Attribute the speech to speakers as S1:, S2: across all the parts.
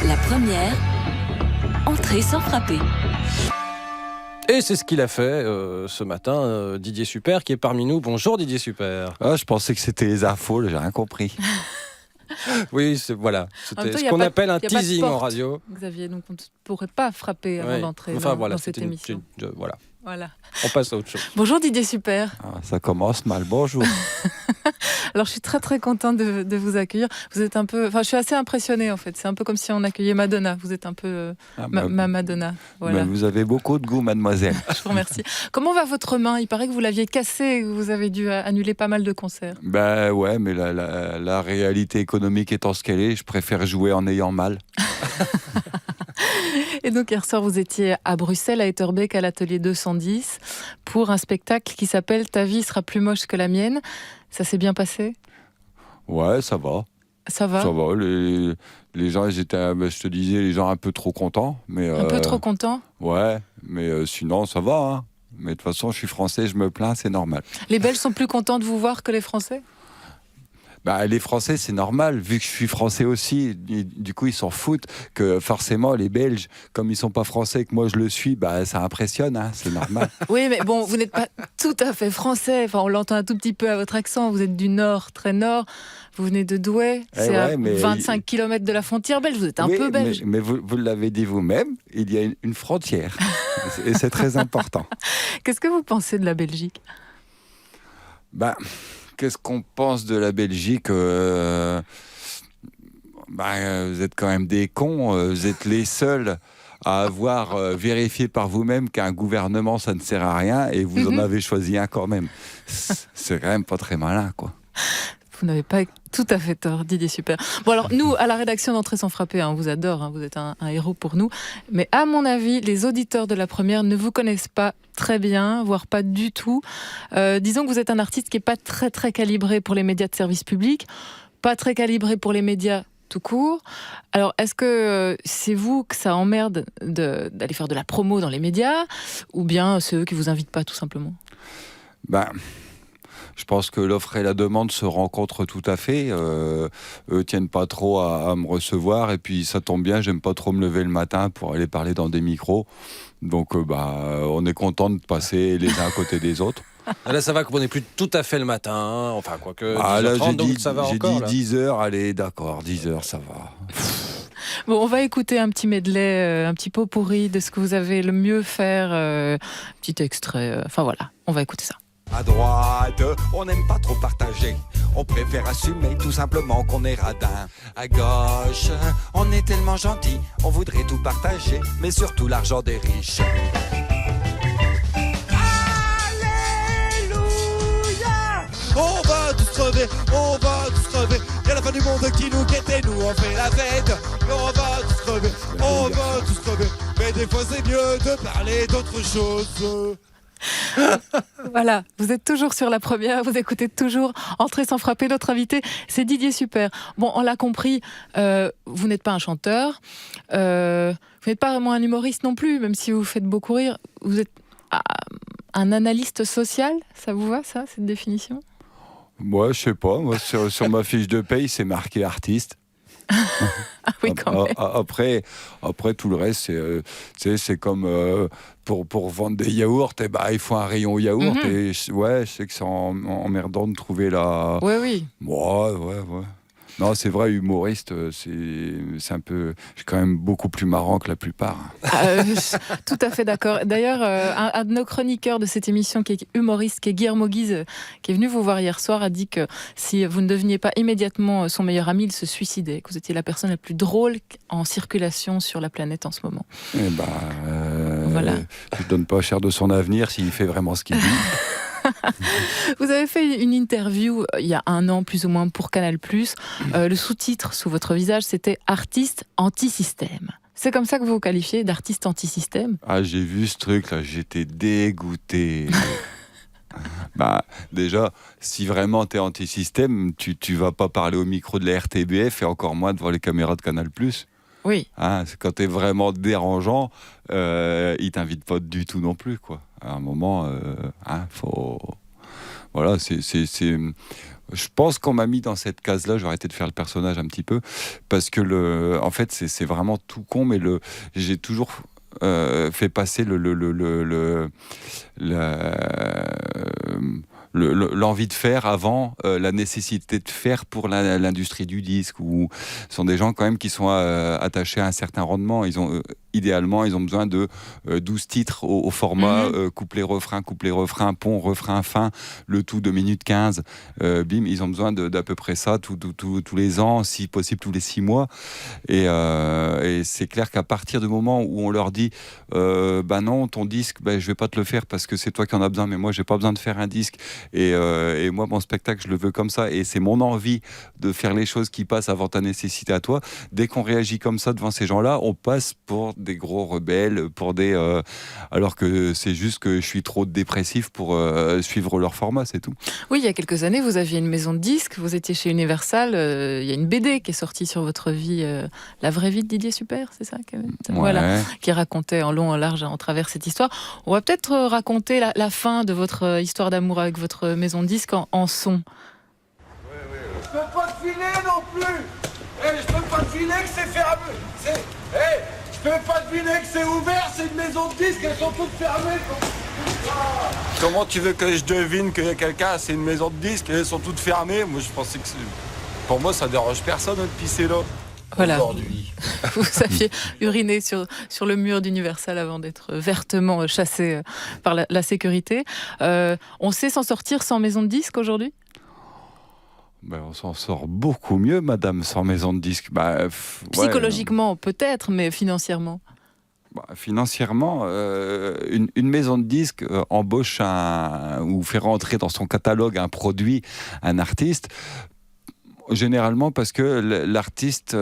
S1: La première, entrée sans frapper.
S2: Et c'est ce qu'il a fait ce matin, Didier Super, qui est parmi nous. Bonjour Didier Super.
S3: Ah, je pensais que c'était les infos, là, j'ai rien compris.
S2: Oui, c'était ce qu'on appelle un teasing en radio.
S4: Xavier, donc on ne pourrait pas frapper avant d'entrer dans cette émission.
S2: Voilà. On passe à autre chose.
S4: Bonjour Didier Super.
S3: Ah, ça commence mal, bonjour.
S4: Alors je suis très très contente de vous accueillir. Vous êtes un peu, je suis assez impressionnée en fait. C'est un peu comme si on accueillait Madonna. Vous êtes un peu ma Madonna. Voilà.
S3: Vous avez beaucoup de goût, mademoiselle.
S4: Je vous remercie. Comment va votre main ? Il paraît que vous l'aviez cassée et que vous avez dû annuler pas mal de concerts.
S3: Ben ouais, mais la réalité économique étant ce qu'elle est, je préfère jouer en ayant mal.
S4: Et donc hier soir, vous étiez à Bruxelles, à Etterbeek, à l'atelier 210, pour un spectacle qui s'appelle « Ta vie sera plus moche que la mienne ». Ça s'est bien passé ?
S3: Ouais, ça va.
S4: Ça va ?
S3: Ça va. Les gens, ils étaient, je te disais, les gens un peu trop contents. Mais,
S4: un peu trop contents ?
S3: Ouais, mais sinon, ça va. Hein. Mais de toute façon, je suis français, je me plains, c'est normal.
S4: Les Belges sont plus contents de vous voir que les Français ?
S3: Bah, les Français, c'est normal, vu que je suis français aussi. Du coup, ils s'en foutent que forcément, les Belges, comme ils sont pas français et que moi je le suis, bah, ça impressionne, hein, c'est normal.
S4: Oui, mais bon, vous n'êtes pas tout à fait français. Enfin, on l'entend un tout petit peu à votre accent. Vous êtes du nord, très nord. Vous venez de Douai. C'est à 25 km de la frontière belge. Vous êtes un peu belge.
S3: Mais vous l'avez dit vous-même, il y a une frontière. Et c'est très important.
S4: Qu'est-ce que vous pensez de la Belgique ?
S3: Qu'est-ce qu'on pense de la Belgique ? Vous êtes quand même des cons. Vous êtes les seuls à avoir vérifié par vous-même qu'un gouvernement, ça ne sert à rien, et vous en avez choisi un quand même. C'est quand même pas très malin, quoi.
S4: Vous n'avez pas tout à fait tort, Didier Super. Bon alors, nous, à la rédaction d'Entrée sans frapper, on vous adore, vous êtes un héros pour nous. Mais à mon avis, les auditeurs de la première ne vous connaissent pas très bien, voire pas du tout. Disons que vous êtes un artiste qui n'est pas très très calibré pour les médias de service public, pas très calibré pour les médias tout court. Alors, est-ce que c'est vous que ça emmerde d'aller faire de la promo dans les médias, ou bien c'est eux qui vous invitent pas tout simplement ?
S3: Je pense que l'offre et la demande se rencontrent tout à fait. Eux tiennent pas trop à me recevoir, et puis ça tombe bien, j'aime pas trop me lever le matin pour aller parler dans des micros. Donc on est content de passer les uns à côté des autres.
S2: Là, ça va qu'on n'est plus tout à fait le matin, hein. Enfin, quoique 10h30,
S3: là,
S2: donc ça va encore.
S3: J'ai dit 10h, allez, d'accord, 10h, ça va.
S4: Bon, on va écouter un petit medley, un petit pot pourri de ce que vous avez le mieux faire. Petit extrait, enfin voilà, on va écouter ça.
S5: À droite, on n'aime pas trop partager. On préfère assumer tout simplement qu'on est radin. À gauche, on est tellement gentil, on voudrait tout partager, mais surtout l'argent des riches. Alléluia! On va tous crever, on va tous crever. Y'a la fin du monde qui nous guette et nous on fait la fête. On va tous crever, on va tous crever. Mais des fois c'est mieux de parler d'autre chose.
S4: Voilà, vous êtes toujours sur la première, vous écoutez toujours Entrée sans frapper. Notre invité, c'est Didier Super. Bon, on l'a compris, vous n'êtes pas un chanteur, vous n'êtes pas vraiment un humoriste non plus, même si vous faites beaucoup rire. Vous êtes un analyste social, ça vous va ça, cette définition ?
S3: Moi, je sais pas, sur ma fiche de paye, c'est marqué artiste.
S4: Ah oui, quand même.
S3: Après, tout le reste, c'est comme pour vendre des yaourts, il faut un rayon yaourt. Et je sais que c'est emmerdant de trouver la.
S4: Oui.
S3: Ouais. Non, c'est vrai, humoriste, c'est un peu. Je suis quand même beaucoup plus marrant que la plupart.
S4: Tout à fait d'accord. D'ailleurs, un de nos chroniqueurs de cette émission, qui est humoriste, qui est Guillermo Guise, qui est venu vous voir hier soir, a dit que si vous ne deveniez pas immédiatement son meilleur ami, il se suicidait, que vous étiez la personne la plus drôle en circulation sur la planète en ce moment.
S3: Voilà. Je ne donne pas cher de son avenir s'il fait vraiment ce qu'il dit.
S4: Vous avez fait une interview il y a 1 an plus ou moins pour Canal+. Le sous-titre sous votre visage, c'était « Artiste anti-système ». C'est comme ça que vous vous qualifiez, d'artiste anti-système ?
S3: Ah, j'ai vu ce truc-là, j'étais dégoûté. Déjà, si vraiment t'es anti-système, tu vas pas parler au micro de la RTBF et encore moins devant les caméras de Canal+.
S4: Oui.
S3: C'est quand t'es vraiment dérangeant, ils t'invitent pas du tout non plus, quoi. À un moment, faut... Voilà, Je pense qu'on m'a mis dans cette case-là. Je vais arrêter de faire le personnage un petit peu parce que en fait, c'est vraiment tout con, mais j'ai toujours fait passer l'envie de faire avant la nécessité de faire pour l'industrie du disque. Ou ce sont des gens quand même qui sont attachés à un certain rendement. Idéalement, ils ont besoin de 12 titres au format couplet-refrain, pont, refrain, fin, le tout 2 minutes 15. Bim, ils ont besoin d'à peu près ça tous les ans, si possible tous les 6 mois. Et c'est clair qu'à partir du moment où on leur dit non, ton disque, je vais pas te le faire parce que c'est toi qui en as besoin, mais moi j'ai pas besoin de faire un disque. Et moi, mon spectacle, je le veux comme ça. Et c'est mon envie de faire les choses qui passent avant ta nécessité à toi. Dès qu'on réagit comme ça devant ces gens-là, on passe pour des gros rebelles, alors que c'est juste que je suis trop dépressif pour suivre leur format, c'est tout.
S4: Oui, il y a quelques années, vous aviez une maison de disques, vous étiez chez Universal, il y a une BD qui est sortie sur votre vie, La vraie vie de Didier Super, c'est ça Voilà, qui racontait en long, en large, en travers cette histoire. On va peut-être raconter la fin de votre histoire d'amour avec votre maison de disques en son.
S5: Je peux pas te filer non plus. Je peux pas te filer que c'est fermé. Je peux pas te filer que c'est ouvert, c'est une maison de disques, elles sont toutes fermées. Comment tu veux que je devine que quelqu'un c'est une maison de disques et elles sont toutes fermées? Moi je pensais que pour moi ça dérange personne de pisser là.
S4: Voilà.
S5: Aujourd'hui.
S4: Vous aviez uriné sur le mur d'Universal avant d'être vertement chassé par la sécurité. On sait s'en sortir sans maison de disques aujourd'hui ?
S3: On s'en sort beaucoup mieux, madame, sans maison de disque.
S4: Psychologiquement, peut-être, mais financièrement.
S3: Financièrement, une maison de disque embauche ou fait rentrer dans son catalogue un produit, un artiste. Généralement parce que l'artiste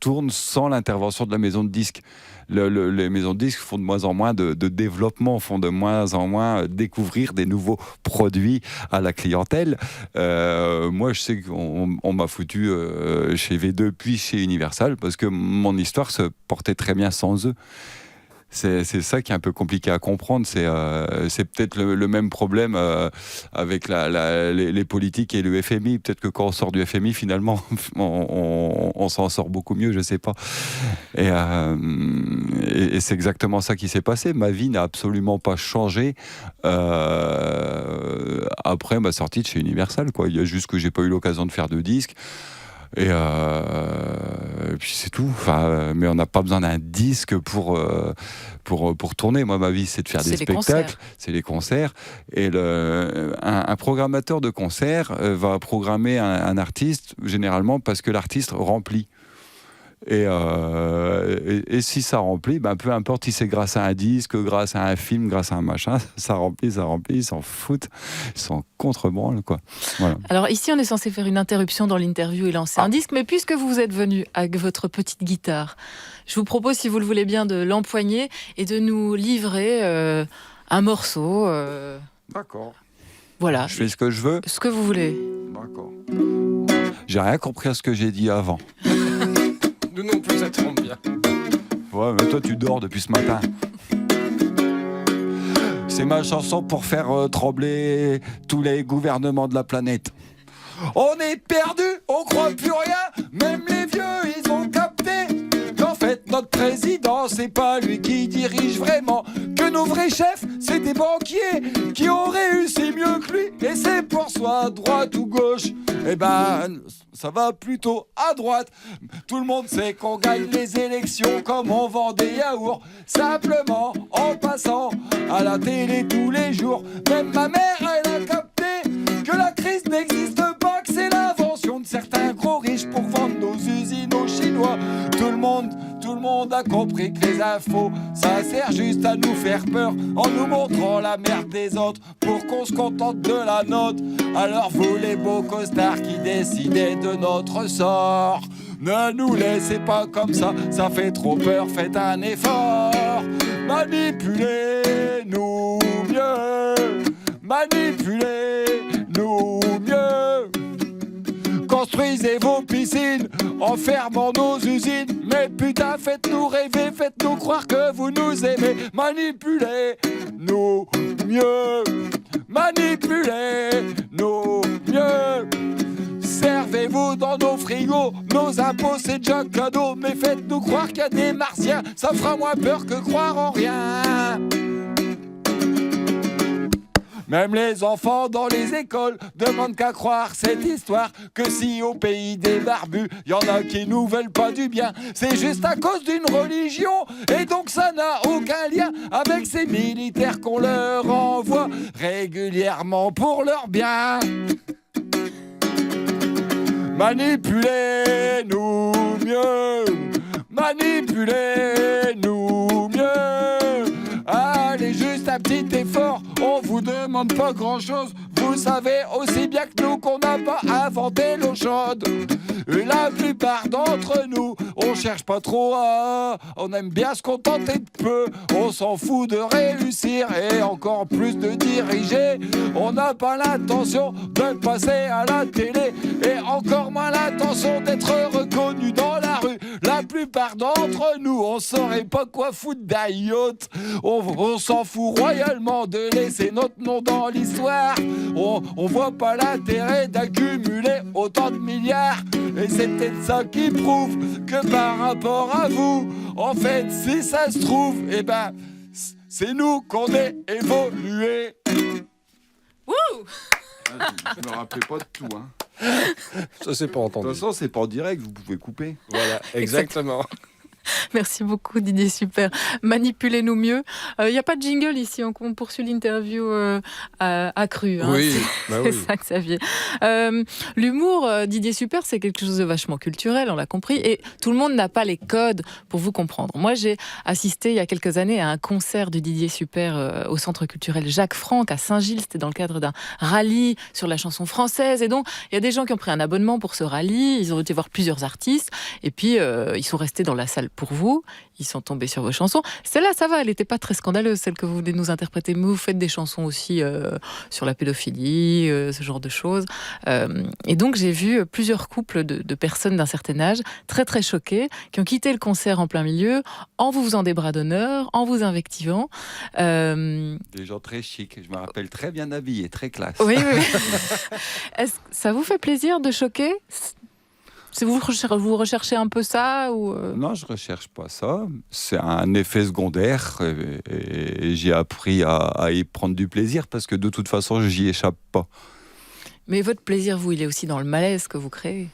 S3: tourne sans l'intervention de la maison de disque. Les maisons de disques font de moins en moins de développement, font de moins en moins découvrir des nouveaux produits à la clientèle. Moi, je sais qu'on m'a foutu chez V2 puis chez Universal parce que mon histoire se portait très bien sans eux. C'est ça qui est un peu compliqué à comprendre. C'est peut-être le même problème avec les politiques et le FMI. Peut-être que quand on sort du FMI, finalement, on s'en sort beaucoup mieux, je sais pas. Et c'est exactement ça qui s'est passé. Ma vie n'a absolument pas changé après ma sortie de chez Universal, quoi. Il y a juste que j'ai pas eu l'occasion de faire de disques. Et puis c'est tout. Mais on n'a pas besoin d'un disque pour tourner. Moi, ma vie, c'est de faire des spectacles, c'est les concerts. Et un programmateur de concert va programmer un artiste, généralement parce que l'artiste remplit. Et si ça remplit, peu importe si c'est grâce à un disque, grâce à un film, grâce à un machin, ça remplit, ils s'en foutent, ils s'en contrebranlent, quoi. Voilà.
S4: Alors ici, on est censé faire une interruption dans l'interview et lancer un disque, mais puisque vous êtes venu avec votre petite guitare, je vous propose, si vous le voulez bien, de l'empoigner et de nous livrer un morceau.
S3: D'accord.
S4: Voilà.
S3: Je fais ce que je veux.
S4: Ce que vous voulez.
S3: D'accord. J'ai rien compris à ce que j'ai dit avant.
S2: Nous non plus, ça tombe bien.
S3: Ouais, mais toi, tu dors depuis ce matin. C'est ma chanson pour faire trembler tous les gouvernements de la planète. On est perdu, on croit plus rien. Même les vieux, ils ont capté qu'en fait, notre président, c'est pas lui qui dirige vraiment. Que nos vrais chefs, c'est des banquiers qui ont réussi mieux que lui. Et c'est pour soi, droite ou gauche. Ça va plutôt à droite. Tout le monde sait qu'on gagne les élections comme on vend des yaourts. Simplement en passant à la télé tous les jours. Même ma mère, elle a capté que la crise n'existe pas, que c'est l'invention de certains gros riches pour vendre nos usines aux Chinois. Tout le monde a compris que les infos, ça sert juste à nous faire peur en nous montrant la merde des autres pour qu'on se contente de la nôtre. Alors vous les beaux costards qui décidez de notre sort, ne nous laissez pas comme ça, ça fait trop peur, faites un effort. Manipulez-nous mieux, manipulez-nous mieux. Construisez vos piscines en fermant nos usines. Mais putain, faites-nous rêver, faites-nous croire que vous nous aimez. Manipulez-nous mieux, manipulez-nous mieux. Servez-vous dans nos frigos, nos impôts c'est déjà cadeau. Mais faites-nous croire qu'il y a des martiens, ça fera moins peur que croire en rien. Même les enfants dans les écoles demandent qu'à croire cette histoire, que si au pays des barbus, y en a qui nous veulent pas du bien, c'est juste à cause d'une religion, et donc ça n'a aucun lien avec ces militaires qu'on leur envoie régulièrement pour leur bien. Manipulez-nous mieux, manipulez-nous mieux. Allez, juste un petit effort, on vous demande pas grand-chose. Vous savez aussi bien que nous qu'on n'a pas inventé l'eau chaude. Et la plupart d'entre nous, on cherche pas trop à... On aime bien se contenter de peu. On s'en fout de réussir et encore plus de diriger. On n'a pas l'intention de passer à la télé et encore moins l'intention d'être reconnu dans la rue. La plupart d'entre nous, on saurait pas quoi foutre d'un yacht. On s'en fout royalement de laisser notre nom dans l'histoire. On voit pas l'intérêt d'accumuler autant de milliards. Et c'est peut-être ça qui prouve que par rapport à vous, en fait, si ça se trouve, eh ben, c'est nous qu'on est évolué.
S4: Wouh!
S3: Je me rappelais pas de tout, hein.
S2: Ça, c'est pas
S3: De
S2: entendu.
S3: toute façon, c'est pas en direct, vous pouvez couper.
S2: Voilà, exactement.
S4: Merci beaucoup Didier, super. Manipulez-nous mieux. Il n'y a pas de jingle ici, on poursuit l'interview accrue. Hein.
S2: Oui, bah
S4: C'est
S2: oui.
S4: ça, Xavier. L'humour, Didier Super, c'est quelque chose de vachement culturel, on l'a compris, et tout le monde n'a pas les codes pour vous comprendre. Moi, j'ai assisté il y a quelques années à un concert de Didier Super au Centre culturel Jacques Franck à Saint-Gilles. C'était dans le cadre d'un rallye sur la chanson française. Et donc, il y a des gens qui ont pris un abonnement pour ce rallye. Ils ont été voir plusieurs artistes. Et puis, ils sont restés dans la salle pour vous. Ils sont tombés sur vos chansons. Celle-là, ça va, elle n'était pas très scandaleuse, celle que vous venez de nous interpréter. Mais vous faites des chansons aussi sur la pédophilie, ce genre de choses. Et donc, j'ai vu plusieurs couples de personnes d'un certain âge, très très choqués, qui ont quitté le concert en plein milieu, en vous faisant des bras d'honneur, en vous invectivant.
S3: Des gens très chics, je me rappelle très bien habillés, très classe.
S4: Oui, oui. Est-ce que ça vous fait plaisir de choquer ? Si vous recherchez un peu ça ou
S3: Non, je recherche pas ça. C'est un effet secondaire et j'ai appris à y prendre du plaisir parce que de toute façon, j'y échappe pas.
S4: Mais votre plaisir, vous, il est aussi dans le malaise que vous créez.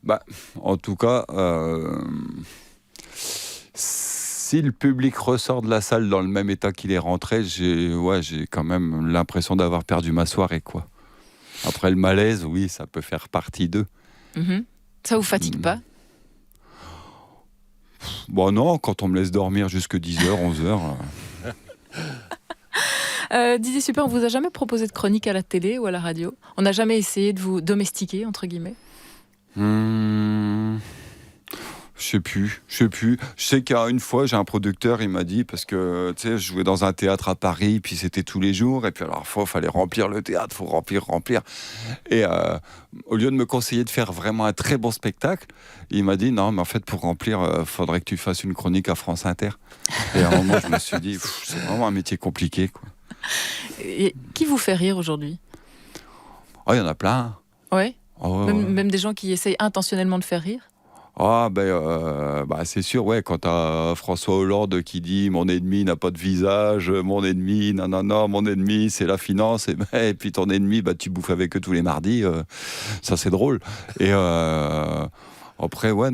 S3: Bah, en tout cas, si le public ressort de la salle dans le même état qu'il est rentré, j'ai quand même l'impression d'avoir perdu ma soirée, quoi. Après le malaise, oui, ça peut faire partie d'eux.
S4: Mm-hmm. Ça vous fatigue pas ?
S3: Bon non, quand on me laisse dormir jusque 10h, 11h...
S4: Didier Super, on vous a jamais proposé de chronique à la télé ou à la radio ? On n'a jamais essayé de vous domestiquer, entre guillemets ?
S3: Je sais plus. Je sais qu'une fois, j'ai un producteur, il m'a dit, parce que tu sais, je jouais dans un théâtre à Paris, puis c'était tous les jours, et puis alors, il fallait remplir le théâtre, faut remplir. Et au lieu de me conseiller de faire vraiment un très bon spectacle, il m'a dit, non, mais en fait, pour remplir, faudrait que tu fasses une chronique à France Inter. Et à un moment, je me suis dit, c'est vraiment un métier compliqué, quoi.
S4: Et qui vous fait rire aujourd'hui ?
S3: Oh, il y en a plein.
S4: Ouais.
S3: Oh,
S4: Même des gens qui essayent intentionnellement de faire rire ?
S3: Ah c'est sûr, ouais, quand t'as François Hollande qui dit mon ennemi n'a pas de visage, mon ennemi, non, mon ennemi c'est la finance, et puis ton ennemi, tu bouffes avec eux tous les mardis, ça c'est drôle. Et après, ouais,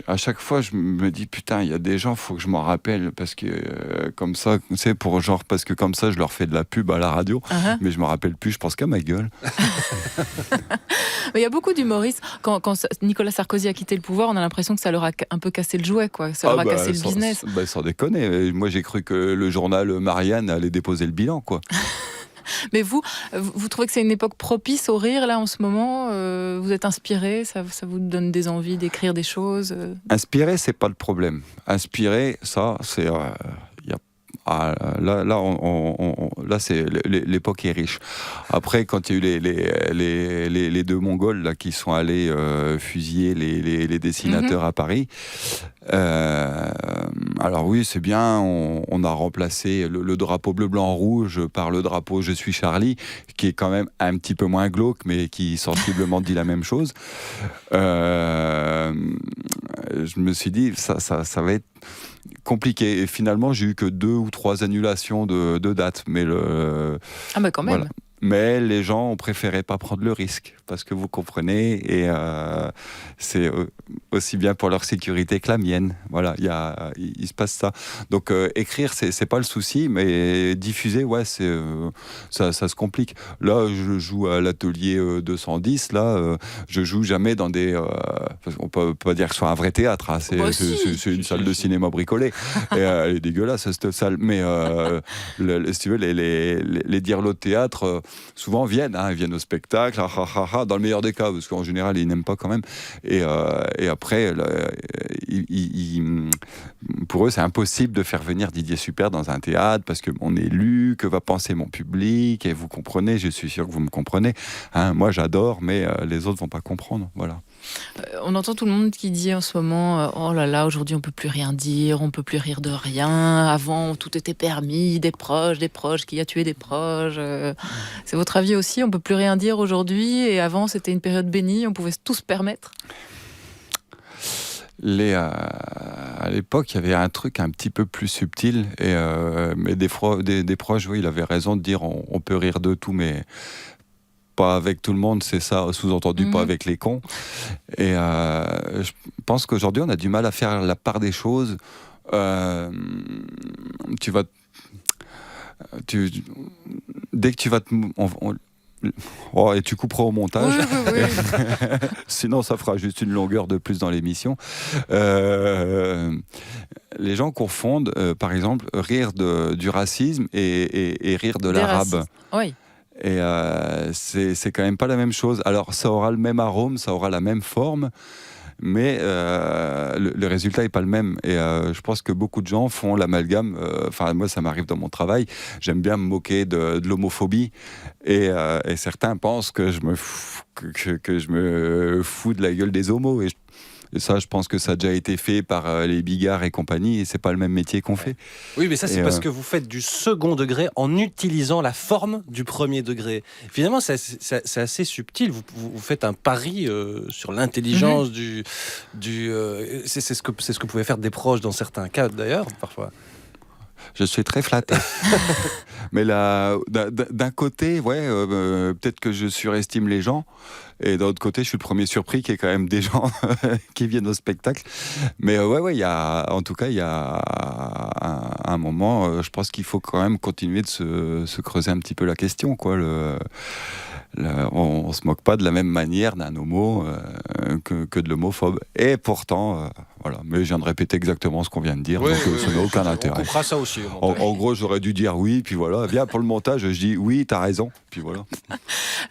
S3: à chaque fois, je me dis, putain, il y a des gens, faut que je m'en rappelle, parce que comme ça, tu sais, parce que comme ça, je leur fais de la pub à la radio, mais je me rappelle plus, je pense qu'à ma gueule.
S4: Il y a beaucoup d'humoristes. Quand Nicolas Sarkozy a quitté le pouvoir, on a l'impression que ça leur a un peu cassé le jouet, quoi. Ça leur a cassé le business.
S3: Sans déconner. Moi, j'ai cru que le journal Marianne allait déposer le bilan, quoi.
S4: Mais vous trouvez que c'est une époque propice au rire, là, en ce moment ? Vous êtes inspiré ? Ça vous donne des envies d'écrire des choses ?
S3: Inspiré, c'est pas le problème. Inspiré, ça, c'est... Là, c'est l'époque est riche. Après, quand il y a eu les deux Mongols là, qui sont allés fusiller les dessinateurs à Paris, alors oui, c'est bien, on a remplacé le drapeau bleu-blanc-rouge par le drapeau Je suis Charlie, qui est quand même un petit peu moins glauque, mais qui sensiblement dit la même chose. Je me suis dit, ça va être compliqué. Et finalement, j'ai eu que 2 ou 3 annulations de dates. Mais
S4: Ah bah quand même.
S3: Voilà. Mais les gens ont préféré pas prendre le risque, parce que vous comprenez, et c'est aussi bien pour leur sécurité que la mienne. Voilà, il se passe ça. Donc écrire, c'est pas le souci, mais diffuser, ouais, ça se complique. Là, je joue à l'atelier 210. Là, je joue jamais dans des. On peut pas dire que ce soit un vrai théâtre. Hein, c'est une salle de cinéma bricolée. Et, elle est dégueulasse cette salle. Mais si tu veux, les dirlots de théâtre. Souvent viennent au spectacle, dans le meilleur des cas, parce qu'en général ils n'aiment pas quand même. Et après, pour eux, c'est impossible de faire venir Didier Super dans un théâtre parce qu'on est lu, que va penser mon public, et vous comprenez, je suis sûr que vous me comprenez. Hein, moi j'adore, mais les autres vont pas comprendre. Voilà.
S4: On entend tout le monde qui dit en ce moment oh là là, aujourd'hui on peut plus rien dire, on peut plus rire de rien. Avant tout était permis, des proches, qui a tué des proches. C'est votre avis aussi? On peut plus rien dire aujourd'hui, et avant c'était une période bénie, on pouvait tout se permettre.
S3: À l'époque, il y avait un truc un petit peu plus subtil, mais des proches, oui, il avait raison de dire on peut rire de tout, mais pas avec tout le monde, c'est ça, sous-entendu, pas avec les cons. Et je pense qu'aujourd'hui, on a du mal à faire la part des choses. Dès que tu vas et tu couperas au montage.
S4: Oui.
S3: Sinon, ça fera juste une longueur de plus dans l'émission. Les gens confondent, par exemple, rire du racisme et rire de l'arabe.
S4: Oui.
S3: Et c'est quand même pas la même chose. Alors, ça aura le même arôme, ça aura la même forme, mais le résultat n'est pas le même. Et je pense que beaucoup de gens font l'amalgame. Enfin, moi, ça m'arrive dans mon travail. J'aime bien me moquer de l'homophobie. Et certains pensent que je me fous de la gueule des homos. Et ça, je pense que ça a déjà été fait par les Bigard et compagnie, et c'est pas le même métier qu'on fait.
S2: Oui, mais ça, c'est parce que vous faites du second degré en utilisant la forme du premier degré. Finalement, c'est assez subtil. Vous faites un pari sur l'intelligence c'est ce que pouvaient faire des proches dans certains cas, d'ailleurs, parfois.
S3: Je suis très flatté. Mais là, d'un côté, peut-être que je surestime les gens. Et d'un autre côté, je suis le premier surpris qu'il y ait quand même des gens qui viennent au spectacle. Mais il y a un moment, je pense qu'il faut quand même continuer de se creuser un petit peu la question, quoi. On se moque pas de la même manière d'un homo que de l'homophobe. Et pourtant, voilà. Mais je viens de répéter exactement ce qu'on vient de dire, donc ça n'a aucun intérêt.
S2: On comprend ça aussi.
S3: En gros, j'aurais dû dire oui, puis voilà. Viens pour le montage, je dis oui, t'as raison, puis voilà.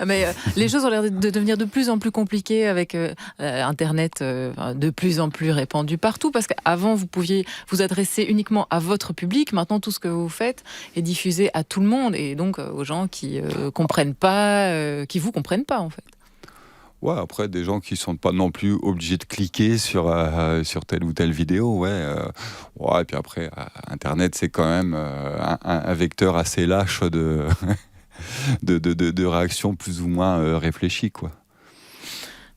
S4: Mais les choses ont l'air de devenir de plus en plus compliquées avec Internet de plus en plus répandu partout, parce qu'avant, vous pouviez vous adresser uniquement à votre public. Maintenant, tout ce que vous faites est diffusé à tout le monde, et donc aux gens qui comprennent pas, qui vous comprennent pas, en fait.
S3: Ouais, après, des gens qui sont pas non plus obligés de cliquer sur telle ou telle vidéo, et puis après, Internet, c'est quand même un vecteur assez lâche de réactions plus ou moins réfléchies, quoi.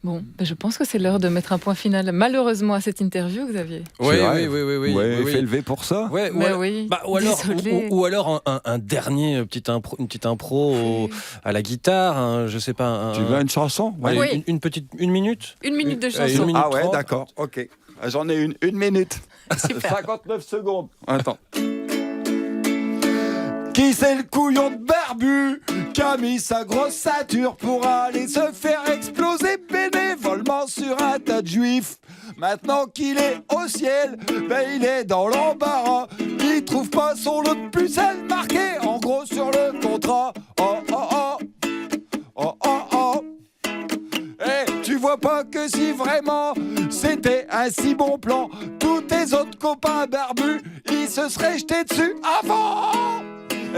S4: Bon, je pense que c'est l'heure de mettre un point final, malheureusement, à cette interview, Xavier.
S2: Oui.
S3: Fait lever pour ça.
S2: Ou alors un dernier une petite impro à la guitare, je sais pas.
S3: Tu veux une chanson?
S2: Ouais, une minute.
S4: Une minute de chanson.
S3: Ah ouais, d'accord, ok. J'en ai une minute.
S4: Super.
S3: 59 secondes. Attends. Qui c'est le couillon de barbu qui a mis sa grosse ceinture pour aller se faire exploser bénévolement sur un tas de juifs? Maintenant qu'il est au ciel, il est dans l'embarras. Il trouve pas son lot de pucelle marqué en gros sur le contrat. Oh oh oh, oh oh oh. Hey, tu Tu vois pas que si vraiment c'était un si bon plan, tous tes autres copains barbus, ils se seraient jetés dessus avant.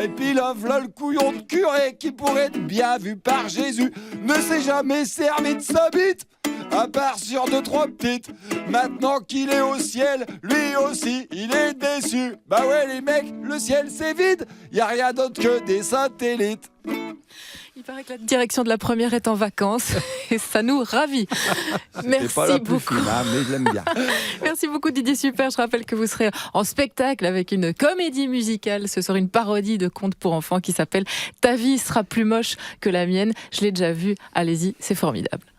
S3: Et puis là, v'là le couillon de curé qui pourrait être bien vu par Jésus ne s'est jamais servi de sa bite, à part sur 2-3 petites. Maintenant qu'il est au ciel, lui aussi, il est déçu. Bah ouais les mecs, le ciel c'est vide, y a rien d'autre que des satellites.
S4: Il paraît que la direction de la première est en vacances et ça nous ravit. Merci
S3: pas la plus
S4: beaucoup.
S3: fine, hein, mais je l'aime bien.
S4: Merci beaucoup Didier Super. Je rappelle que vous serez en spectacle avec une comédie musicale. Ce sera une parodie de conte pour enfants qui s'appelle Ta vie sera plus moche que la mienne. Je l'ai déjà vu. Allez-y, c'est formidable.